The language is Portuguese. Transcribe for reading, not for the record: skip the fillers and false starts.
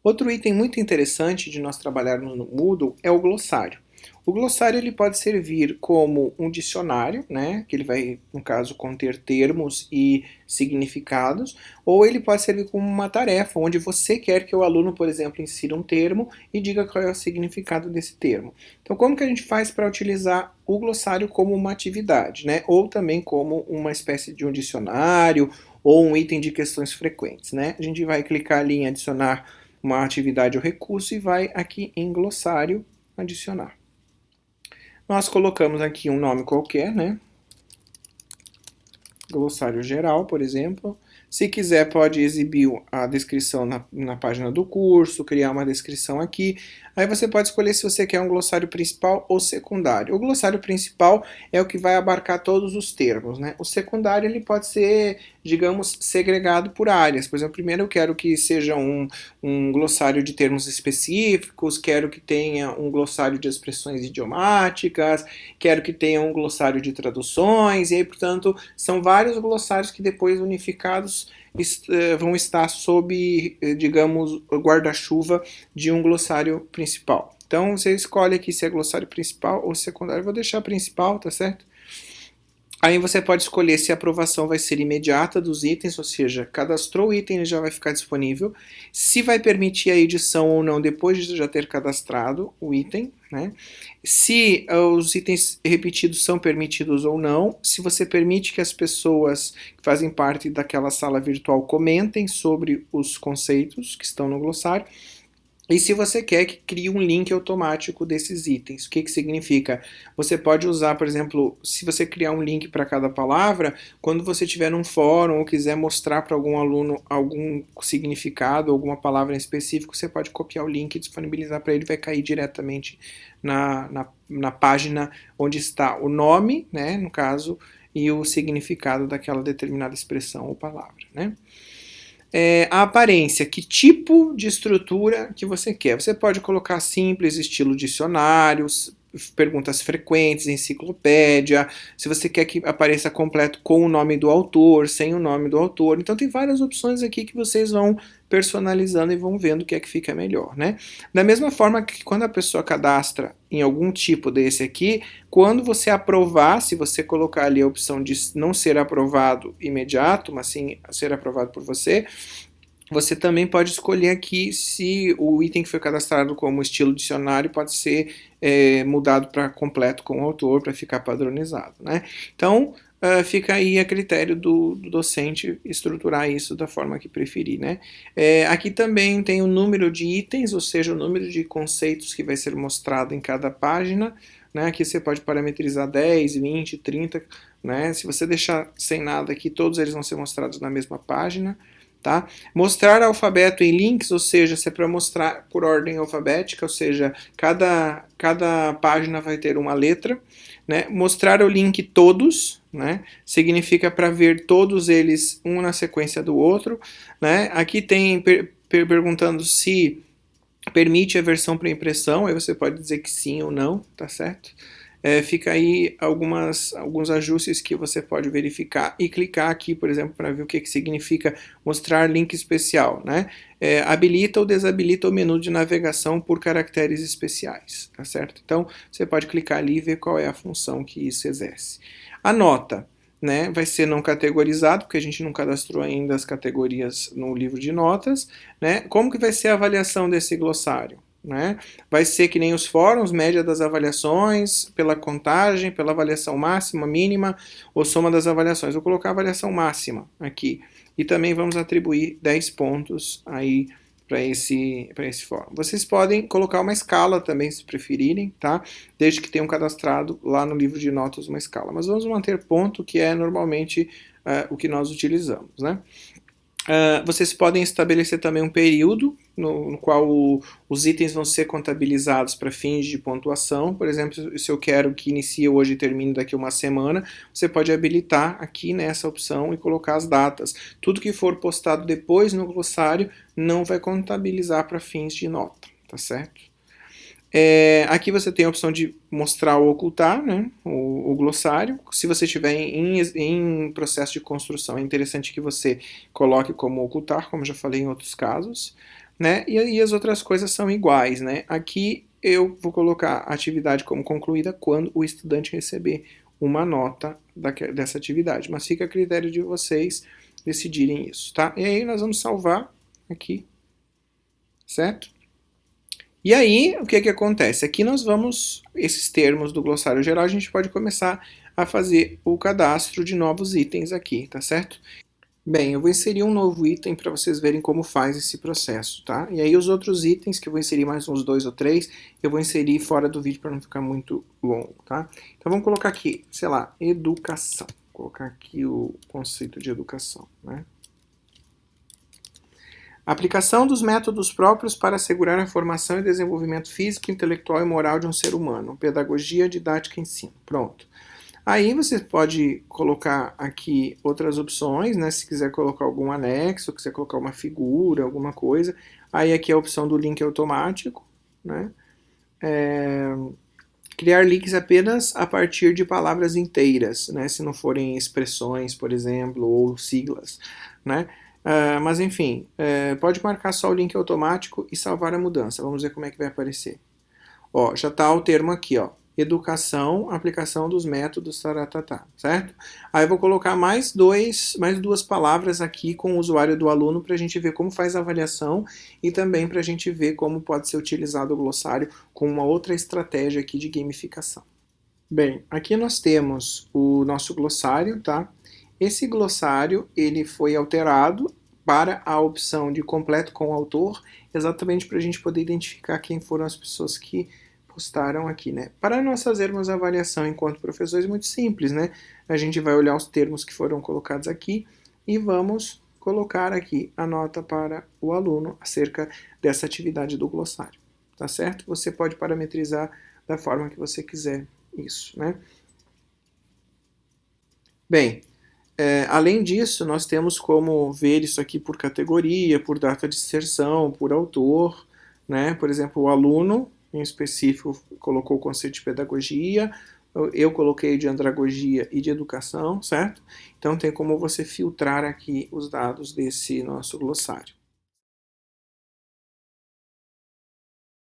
Outro item muito interessante de nós trabalharmos no Moodle é o glossário. O glossário ele pode servir como um dicionário, né, que ele vai, no caso, conter termos e significados, ou ele pode servir como uma tarefa, onde você quer que o aluno, por exemplo, insira um termo e diga qual é o significado desse termo. Então, como que a gente faz para utilizar o glossário como uma atividade, né, ou também como uma espécie de um dicionário ou um item de questões frequentes, né? A gente vai clicar ali em adicionar uma atividade ou recurso e vai aqui em glossário adicionar. Nós colocamos aqui um nome qualquer, né? Glossário geral, por exemplo. Se quiser, pode exibir a descrição na página do curso, criar uma descrição aqui. Aí você pode escolher se você quer um glossário principal ou secundário. O glossário principal é o que vai abarcar todos os termos, né? O secundário ele pode ser, digamos, segregado por áreas. Por exemplo, primeiro eu quero que seja um glossário de termos específicos, quero que tenha um glossário de expressões idiomáticas, quero que tenha um glossário de traduções, e aí, portanto, são vários glossários que depois unificados vão estar sob, digamos, o guarda-chuva de um glossário principal. Então você escolhe aqui se é glossário principal ou secundário. Eu vou deixar principal, tá certo? Aí você pode escolher se a aprovação vai ser imediata dos itens, ou seja, cadastrou o item, ele já vai ficar disponível. Se vai permitir a edição ou não depois de já ter cadastrado o item, né? Se os itens repetidos são permitidos ou não. Se você permite que as pessoas que fazem parte daquela sala virtual comentem sobre os conceitos que estão no glossário. E se você quer que crie um link automático desses itens, o que significa? Você pode usar, por exemplo, se você criar um link para cada palavra, quando você tiver num fórum ou quiser mostrar para algum aluno algum significado, alguma palavra em específico, você pode copiar o link e disponibilizar para ele, vai cair diretamente na página onde está o nome, né, no caso, e o significado daquela determinada expressão ou palavra, né? A aparência, que tipo de estrutura que você quer. Você pode colocar simples, estilo dicionários, perguntas frequentes, enciclopédia, se você quer que apareça completo com o nome do autor, sem o nome do autor. Então tem várias opções aqui que vocês vão personalizando e vão vendo o que é que fica melhor, né? Da mesma forma que quando a pessoa cadastra em algum tipo desse aqui, quando você aprovar, se você colocar ali a opção de não ser aprovado imediato, mas sim ser aprovado por você, você também pode escolher aqui se o item que foi cadastrado como estilo dicionário pode ser mudado para completo com o autor, para ficar padronizado, né? Então, fica aí a critério do docente estruturar isso da forma que preferir, né? Aqui também tem o número de itens, ou seja, o número de conceitos que vai ser mostrado em cada página, né? Aqui você pode parametrizar 10, 20, 30, né? Se você deixar sem nada aqui, todos eles vão ser mostrados na mesma página. Tá? Mostrar alfabeto em links, ou seja, se é para mostrar por ordem alfabética, ou seja, cada página vai ter uma letra. Né? Mostrar o link todos, né? Significa para ver todos eles um na sequência do outro. Né? Aqui tem perguntando se permite a versão para impressão, aí você pode dizer que sim ou não, tá certo? Fica aí alguns ajustes que você pode verificar e clicar aqui, por exemplo, para ver o que significa mostrar link especial, né? Habilita ou desabilita o menu de navegação por caracteres especiais, tá certo? Então, você pode clicar ali e ver qual é a função que isso exerce. A nota, né, vai ser não categorizado, porque a gente não cadastrou ainda as categorias no livro de notas, né? Como que vai ser a avaliação desse glossário? Né? Vai ser que nem os fóruns, média das avaliações, pela contagem, pela avaliação máxima, mínima, ou soma das avaliações. Vou colocar a avaliação máxima aqui. E também vamos atribuir 10 pontos aí para esse fórum. Vocês podem colocar uma escala também, se preferirem, tá? Desde que tenham cadastrado lá no livro de notas uma escala. Mas vamos manter ponto, que é normalmente o que nós utilizamos, né? Vocês podem estabelecer também um período no qual os itens vão ser contabilizados para fins de pontuação. Por exemplo, se eu quero que inicie hoje e termine daqui uma semana, você pode habilitar aqui nessa opção e colocar as datas. Tudo que for postado depois no glossário não vai contabilizar para fins de nota, tá certo? Aqui você tem a opção de mostrar ou ocultar, né, o glossário. Se você estiver em processo de construção, é interessante que você coloque como ocultar, como já falei em outros casos. né? E as outras coisas são iguais, né? Aqui eu vou colocar a atividade como concluída quando o estudante receber uma nota dessa atividade, mas fica a critério de vocês decidirem isso, tá? E aí nós vamos salvar aqui, certo? E aí, o que que acontece? Aqui nós vamos, esses termos do glossário geral, a gente pode começar a fazer o cadastro de novos itens aqui, tá certo? Bem, eu vou inserir um novo item para vocês verem como faz esse processo, tá? E aí os outros itens, que eu vou inserir mais uns 2 ou 3, eu vou inserir fora do vídeo para não ficar muito longo, tá? Então vamos colocar aqui, sei lá, educação. Vou colocar aqui o conceito de educação, né? Aplicação dos métodos próprios para assegurar a formação e desenvolvimento físico, intelectual e moral de um ser humano. Pedagogia, didática e ensino. Pronto. Aí você pode colocar aqui outras opções, né? Se quiser colocar algum anexo, quiser colocar uma figura, alguma coisa. Aí aqui é a opção do link automático, né? Criar links apenas a partir de palavras inteiras, né? Se não forem expressões, por exemplo, ou siglas, né? Mas enfim, pode marcar só o link automático e salvar a mudança. Vamos ver como é que vai aparecer. Ó, já está o termo aqui, ó. Educação, aplicação dos métodos, taratatá, certo? Aí eu vou colocar mais duas palavras aqui com o usuário do aluno para a gente ver como faz a avaliação e também para a gente ver como pode ser utilizado o glossário com uma outra estratégia aqui de gamificação. Bem, aqui nós temos o nosso glossário, tá? Esse glossário, ele foi alterado para a opção de completo com o autor, exatamente para a gente poder identificar quem foram as pessoas que postaram aqui, né? Para nós fazermos a avaliação enquanto professores, é muito simples, né? A gente vai olhar os termos que foram colocados aqui e vamos colocar aqui a nota para o aluno acerca dessa atividade do glossário, tá certo? Você pode parametrizar da forma que você quiser isso, né? Bem, além disso, nós temos como ver isso aqui por categoria, por data de inserção, por autor, né? Por exemplo, o aluno, em específico, colocou o conceito de pedagogia, eu coloquei de andragogia e de educação, certo? Então tem como você filtrar aqui os dados desse nosso glossário.